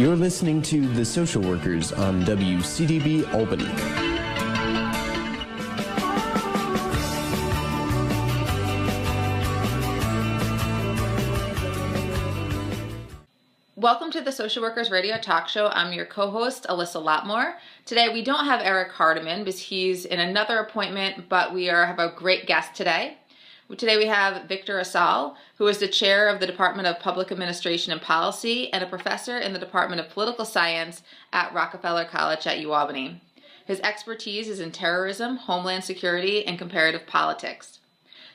You're listening to The Social Workers on WCDB Albany. Welcome to the Social Workers Radio Talk Show. I'm your co-host, Alyssa Lotmore. Today we don't have Eric Hardiman because he's in another appointment, but we have a great guest today. Today we have Victor Asal, who is the chair of the Department of Public Administration and Policy and a professor in the Department of Political Science at Rockefeller College at UAlbany. His expertise is in terrorism, homeland security, and comparative politics.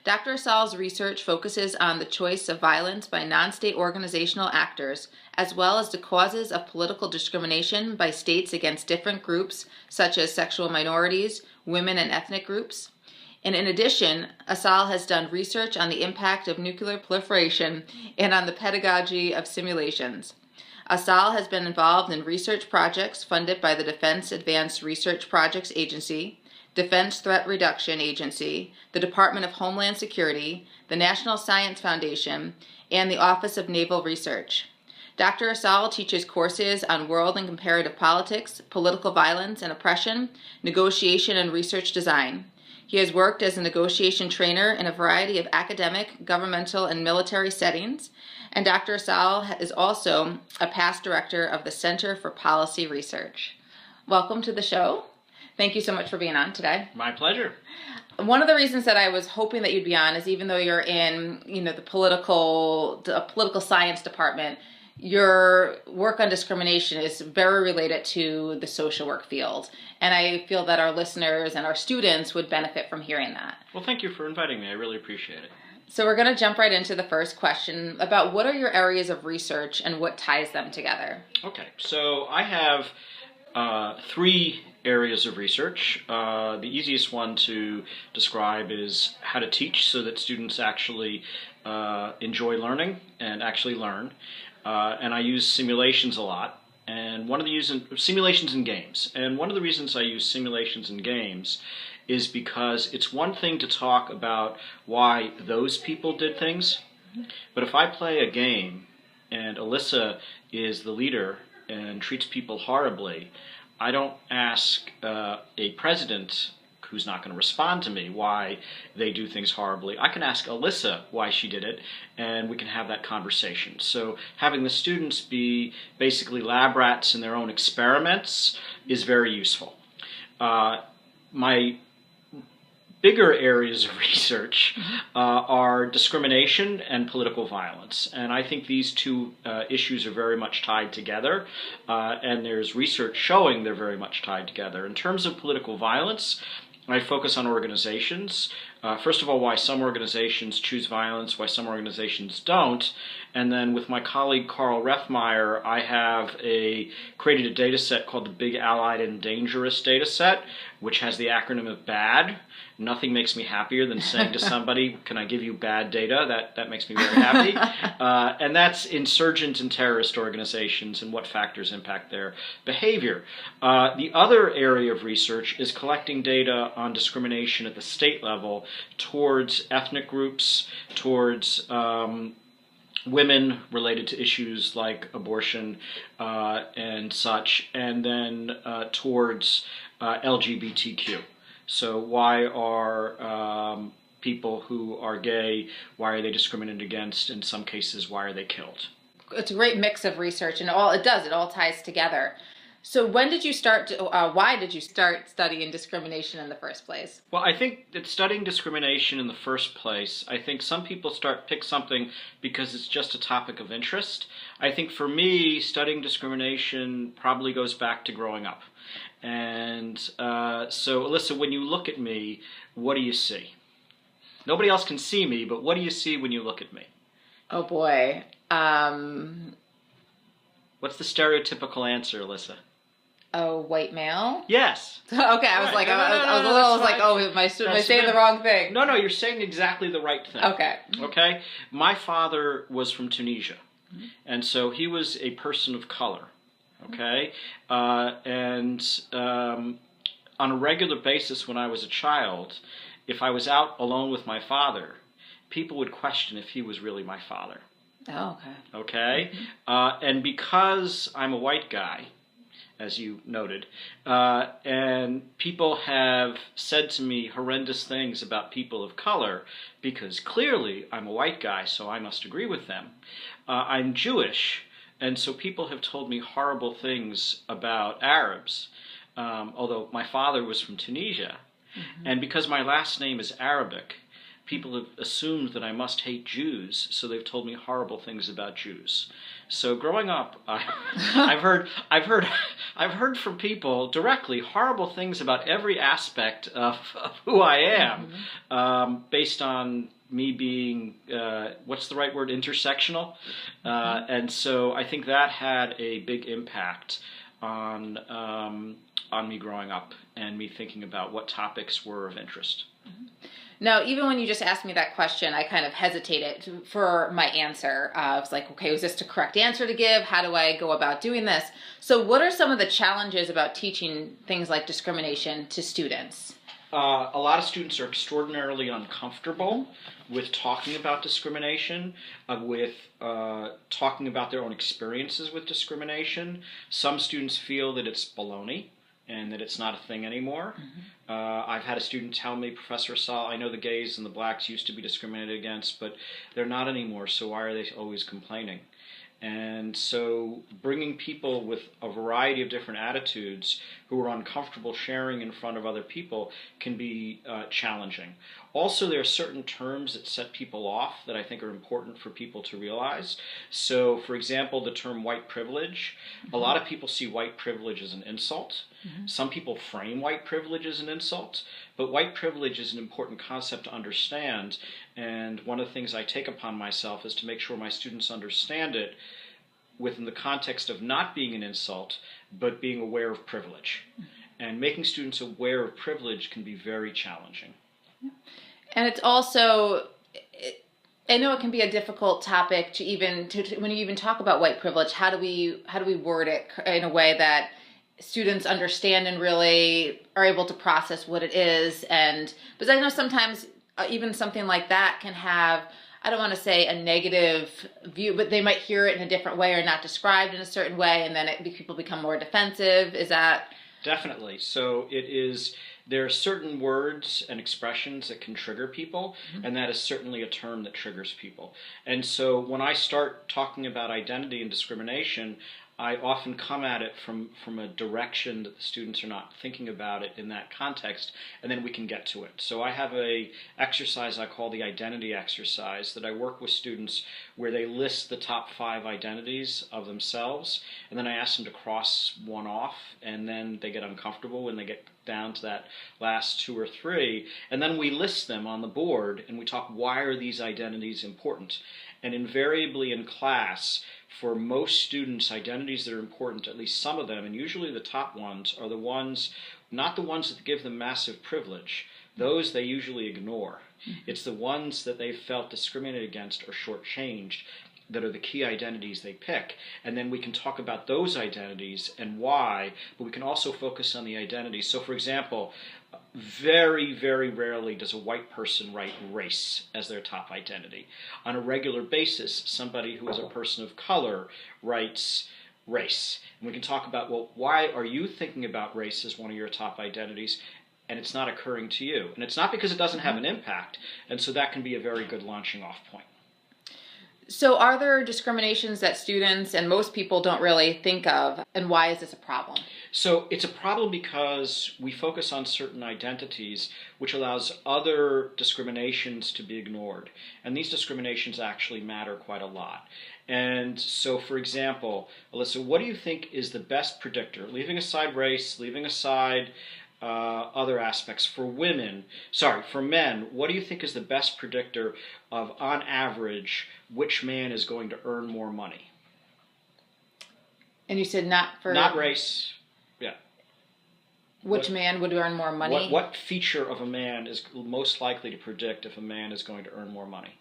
Dr. Asal's research focuses on the choice of violence by non-state organizational actors, as well as the causes of political discrimination by states against different groups, such as sexual minorities, women, and ethnic groups. And in addition, Asal has done research on the impact of nuclear proliferation and on the pedagogy of simulations. Asal has been involved in research projects funded by the Defense Advanced Research Projects Agency, Defense Threat Reduction Agency, the Department of Homeland Security, the National Science Foundation, and the Office of Naval Research. Dr. Asal teaches courses on world and comparative politics, political violence and oppression, negotiation and research design. He has worked as a negotiation trainer in a variety of academic, governmental, and military settings, and Dr. Asal is also a past director of the Center for Policy Research. Welcome to the show. Thank you so much for being on today. My pleasure. One of the reasons that I was hoping that you'd be on is even though you're in, the political science department, your work on discrimination is very related to the social work field. And I feel that our listeners and our students would benefit from hearing that. Well, thank you for inviting me. I really appreciate it. So we're going to jump right into the first question about what are your areas of research and what ties them together? Okay, so I have three areas of research. The easiest one to describe is how to teach so that students actually enjoy learning and actually learn. And I use simulations a lot. And simulations in games. And one of the reasons I use simulations in games is because it's one thing to talk about why those people did things, but if I play a game and Alyssa is the leader and treats people horribly, I don't ask a president who's not going to respond to me why they do things horribly. I can ask Alyssa why she did it, and we can have that conversation. So having the students be basically lab rats in their own experiments is very useful. My bigger areas of research are discrimination and political violence. And I think these two issues are very much tied together. And there's research showing they're very much tied together. In terms of political violence, I focus on organizations. First of all, why some organizations choose violence, why some organizations don't. And then with my colleague Carl Rethmeyer, I have created a data set called the Big Allied and Dangerous data set, which has the acronym of BAD. Nothing makes me happier than saying to somebody, can I give you bad data? That makes me very happy. And that's insurgent and terrorist organizations and what factors impact their behavior. The other area of research is collecting data on discrimination at the state level towards ethnic groups, towards women related to issues like abortion and such, and then towards LGBTQ. So why are people who are gay, why are they discriminated against? In some cases, why are they killed? It's a great mix of research, and it all ties together. So when did you start why did you start studying discrimination in the first place? Well, I think that studying discrimination in the first place, I think some people pick something because it's just a topic of interest. I think for me, studying discrimination probably goes back to growing up. And so, Alyssa, when you look at me, what do you see? Nobody else can see me, but what do you see when you look at me? Oh boy. What's the stereotypical answer, Alyssa? A white male? Yes. Okay, I was like, I was like, oh, am I saying the wrong thing? No, you're saying exactly the right thing. Okay. Okay? My father was from Tunisia, and so he was a person of color, okay? And on a regular basis when I was a child, if I was out alone with my father, people would question if he was really my father. Oh, okay. Okay? And because I'm a white guy, as you noted, and people have said to me horrendous things about people of color, because clearly I'm a white guy, so I must agree with them. I'm Jewish, and so people have told me horrible things about Arabs, although my father was from Tunisia. And because my last name is Arabic, people have assumed that I must hate Jews, so they've told me horrible things about Jews. So growing up, I've heard from people directly horrible things about every aspect of who I am, based on me being what's the right word, intersectional, and so I think that had a big impact on me growing up and me thinking about what topics were of interest. Now, even when you just asked me that question, I kind of hesitated for my answer. I was like, okay, was this the correct answer to give? How do I go about doing this? So what are some of the challenges about teaching things like discrimination to students? A lot of students are extraordinarily uncomfortable with talking about discrimination, with talking about their own experiences with discrimination. Some students feel that it's baloney and that it's not a thing anymore. I've had a student tell me, Professor Asal, I know the gays and the blacks used to be discriminated against, but they're not anymore, so why are they always complaining? And so bringing people with a variety of different attitudes who are uncomfortable sharing in front of other people can be challenging. Also, there are certain terms that set people off that I think are important for people to realize. So, for example, the term white privilege. A lot of people see white privilege as an insult. Some people frame white privilege as an insult, but white privilege is an important concept to understand, and one of the things I take upon myself is to make sure my students understand it within the context of not being an insult, but being aware of privilege. And making students aware of privilege can be very challenging. And it's also, I know it can be a difficult topic to when you even talk about white privilege, how do we word it in a way that students understand and really are able to process what it is? And because I know sometimes even something like that can have, I don't want to say a negative view, but they might hear it in a different way or not described in a certain way, and then people become more defensive. Is that? Definitely. So there are certain words and expressions that can trigger people, and that is certainly a term that triggers people. And so when I start talking about identity and discrimination, I often come at it from a direction that the students are not thinking about it in that context, and then we can get to it. So I have a exercise I call the identity exercise that I work with students where they list the top 5 identities of themselves, and then I ask them to cross one off, and then they get uncomfortable when they get down to that last 2 or 3, and then we list them on the board, and we talk, why are these identities important? And invariably in class, for most students, identities that are important, at least some of them, and usually the top ones, are the ones, not the ones that give them massive privilege. Those they usually ignore. It's the ones that they've felt discriminated against or shortchanged that are the key identities they pick. And then we can talk about those identities and why, but we can also focus on the identities. So for example, very, very rarely does a white person write race as their top identity. On a regular basis, somebody who is a person of color writes race. And we can talk about, well, why are you thinking about race as one of your top identities, and it's not occurring to you? And it's not because it doesn't have an impact, and so that can be a very good launching off point. So are there discriminations that students and most people don't really think of, and why is this a problem? So it's a problem because we focus on certain identities, which allows other discriminations to be ignored. And these discriminations actually matter quite a lot. And so, for example, Alyssa, what do you think is the best predictor, leaving aside race, leaving aside other aspects, for men, what do you think is the best predictor of, on average, which man is going to earn more money? And you said not race. Yeah. Which man would earn more money? What feature of a man is most likely to predict if a man is going to earn more money?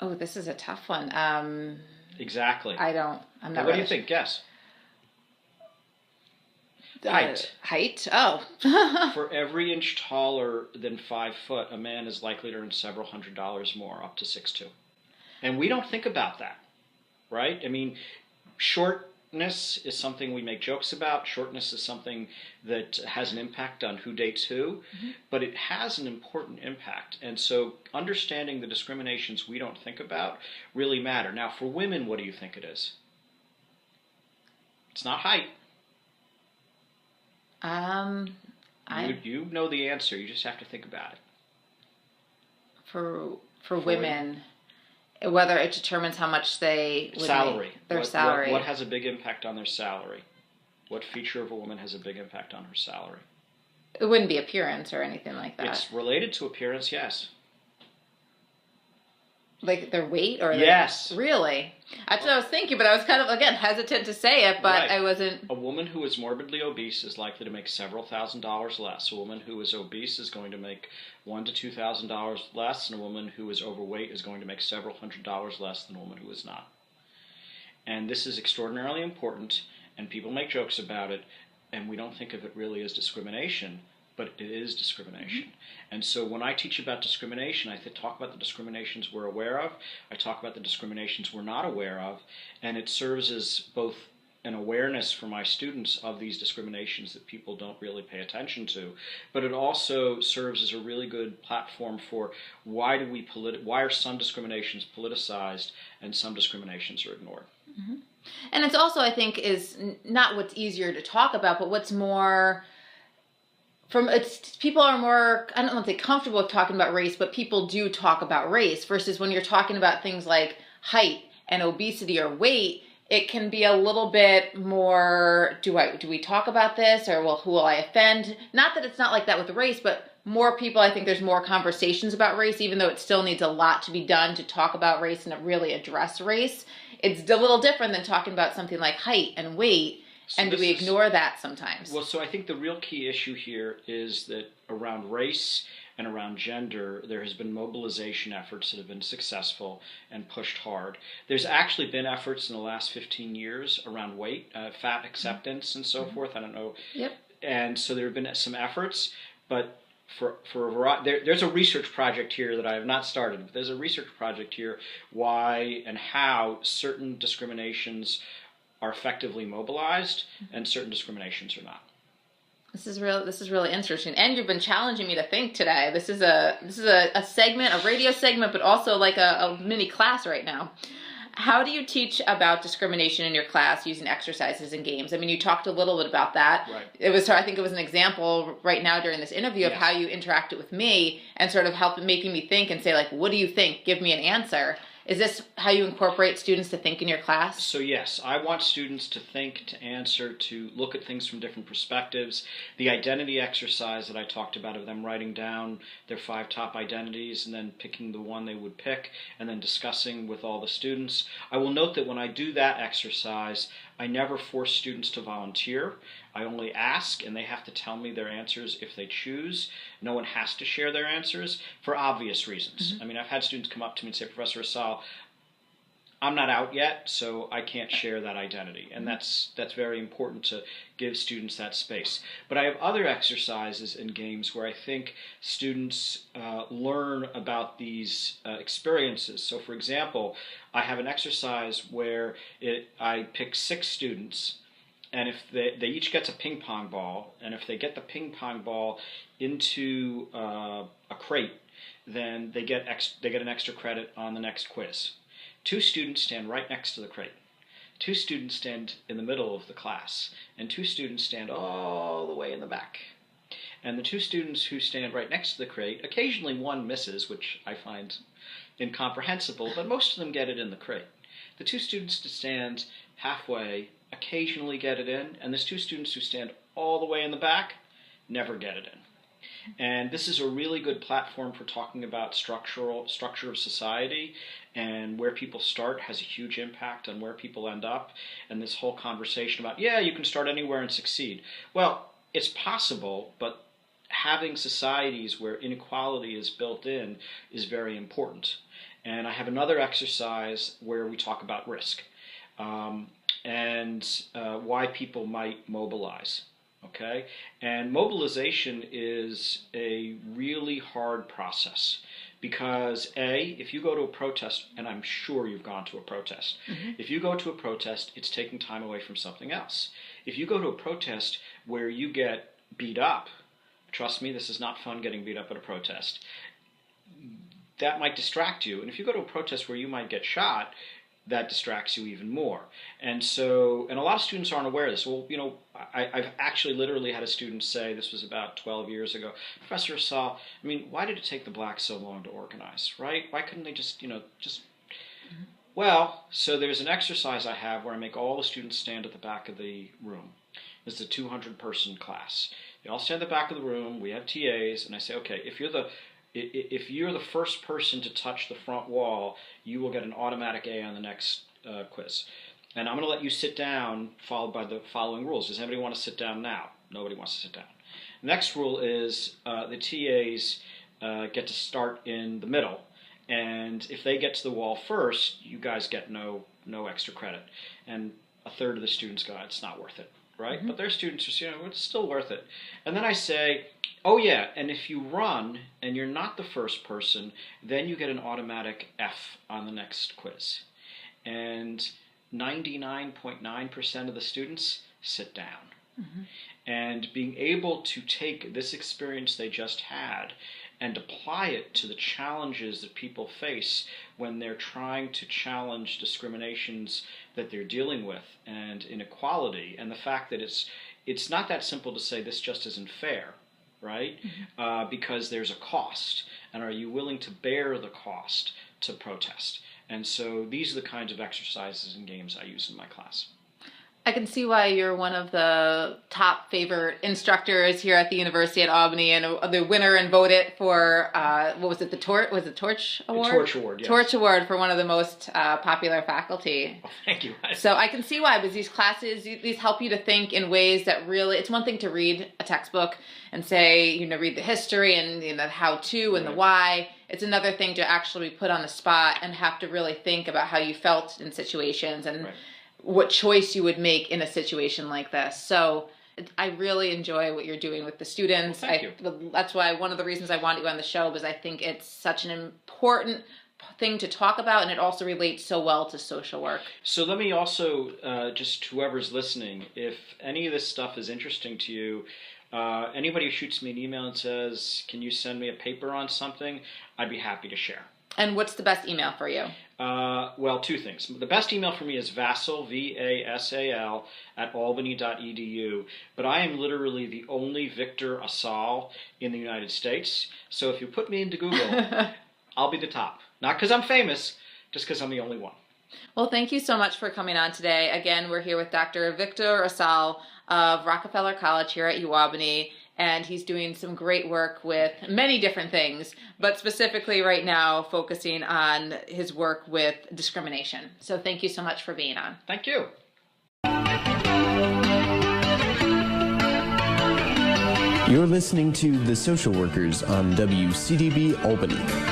Oh, this is a tough one. Exactly. I'm not. What do you think? Guess. Height. Height? Oh. For every inch taller than 5 foot, a man is likely to earn several $100s more, up to 6'2". And we don't think about that. right? I mean, shortness is something we make jokes about. Shortness is something that has an impact on who dates who, but it has an important impact. And so understanding the discriminations we don't think about really matter. Now, for women, what do you think it is? It's not height. You know the answer. You just have to think about it. For women, whether it determines how much they would salary. Make, their salary. What has a big impact on their salary? What feature of a woman has a big impact on her salary? It wouldn't be appearance or anything like that. It's related to appearance, yes. Like their weight, or yes, really? That's what I was thinking, but I was kind of again hesitant to say it, but right. I wasn't. A woman who is morbidly obese is likely to make several $1,000s less. A woman who is obese is going to make $1,000 to $2,000 less, and a woman who is overweight is going to make several $100s less than a woman who is not. And this is extraordinarily important, and people make jokes about it, and we don't think of it really as discrimination. But it is discrimination. And so when I teach about discrimination, I talk about the discriminations we're aware of, I talk about the discriminations we're not aware of, and it serves as both an awareness for my students of these discriminations that people don't really pay attention to, but it also serves as a really good platform for why are some discriminations politicized and some discriminations are ignored. And it's also, I think, is not what's easier to talk about, but what's more... people are more, I don't want to say comfortable with talking about race, but people do talk about race, versus when you're talking about things like height and obesity or weight, it can be a little bit more, do we talk about this, or who will I offend? Not that it's not like that with race, but more people, I think there's more conversations about race, even though it still needs a lot to be done to talk about race and to really address race. It's a little different than talking about something like height and weight. And do we ignore that sometimes? Well, so I think the real key issue here is that around race and around gender, there has been mobilization efforts that have been successful and pushed hard. There's actually been efforts in the last 15 years around weight, fat acceptance and so forth. I don't know. Yep. And so there have been some efforts, but for a variety, there's a research project here that I have not started, but there's a research project here why and how certain discriminations are effectively mobilized and certain discriminations are not. This is really interesting, and you've been challenging me to think today. This is a segment, a radio segment, but also like a mini class right now. How do you teach about discrimination in your class using exercises and games? I mean, you talked a little bit about that. Right. I think it was an example right now during this interview of how you interacted with me and sort of making me think and say, like, what do you think? Give me an answer. Is this how you incorporate students to think in your class? So yes, I want students to think, to answer, to look at things from different perspectives. The identity exercise that I talked about, of them writing down their 5 top identities and then picking the one they would pick and then discussing with all the students. I will note that when I do that exercise, I never force students to volunteer. I only ask, and they have to tell me their answers if they choose. No one has to share their answers for obvious reasons. I mean, I've had students come up to me and say, Professor Asal, I'm not out yet, so I can't share that identity. And that's very important to give students that space. But I have other exercises and games where I think students learn about these experiences. So for example, I have an exercise where I pick 6 students, and if they each gets a ping pong ball, and if they get the ping pong ball into a crate, then they get an extra credit on the next quiz. 2 students stand right next to the crate. 2 students stand in the middle of the class, and 2 students stand all the way in the back. And the 2 students who stand right next to the crate, occasionally one misses, which I find incomprehensible, but most of them get it in the crate. The 2 students that stand halfway occasionally get it in, and the 2 students who stand all the way in the back never get it in. And this is a really good platform for talking about structure of society, and where people start has a huge impact on where people end up. And this whole conversation about, yeah, you can start anywhere and succeed. Well, it's possible, but having societies where inequality is built in is very important. And I have another exercise where we talk about risk and why people might mobilize. Okay, and mobilization is a really hard process Because if you go to a protest, and I'm sure you've gone to a protest, if you go to a protest, it's taking time away from something else. If you go to a protest where you get beat up, trust me, this is not fun getting beat up at a protest, that might distract you. And if you go to a protest where you might get shot, that distracts you even more. And a lot of students aren't aware of this. Well, I've actually literally had a student say, this was about 12 years ago, Professor Asal, why did it take the blacks so long to organize, right? Why couldn't they just. Well, so there's an exercise I have where I make all the students stand at the back of the room. It's a 200-person class. They all stand at the back of the room. We have TAs, and I say, okay, if you're the first person to touch the front wall, you will get an automatic A on the next quiz. And I'm going to let you sit down, followed by the following rules. Does anybody want to sit down now? Nobody wants to sit down. The next rule is the TAs get to start in the middle. And if they get to the wall first, you guys get no extra credit. And a third of the students go, it's not worth it, right? But their students are, it's still worth it. And then I say, oh yeah, and if you run and you're not the first person, then you get an automatic F on the next quiz. And 99.9% of the students sit down. And being able to take this experience they just had and apply it to the challenges that people face when they're trying to challenge discriminations that they're dealing with and inequality, and the fact that it's not that simple to say this just isn't fair, right? Because there's a cost, and are you willing to bear the cost to protest? And so these are the kinds of exercises and games I use in my class. I can see why you're one of the top favorite instructors here at the University at Albany, and the winner and voted for what was it? The Torch Award. The Torch Award, yes. Torch Award for one of the most popular faculty. Oh, thank you. So I can see why, because these classes, these help you to think in ways that really. It's one thing to read a textbook and say, read the history and the how-to and the why. It's another thing to actually be put on the spot and have to really think about how you felt in situations and. What choice you would make in a situation like this. So I really enjoy what you're doing with the students. Well, thank you. That's why one of the reasons I wanted you on the show, because I think it's such an important thing to talk about, and it also relates so well to social work. So let me also, just whoever's listening, if any of this stuff is interesting to you, anybody who shoots me an email and says, can you send me a paper on something, I'd be happy to share. And what's the best email for you? Well, two things. The best email for me is Vasal, VASAL, @albany.edu. But I am literally the only Victor Asal in the United States. So if you put me into Google, I'll be the top. Not because I'm famous, just because I'm the only one. Well, thank you so much for coming on today. Again, we're here with Dr. Victor Asal of Rockefeller College here at UAlbany. And he's doing some great work with many different things, but specifically right now focusing on his work with discrimination. So thank you so much for being on. Thank you. You're listening to The Social Workers on WCDB Albany.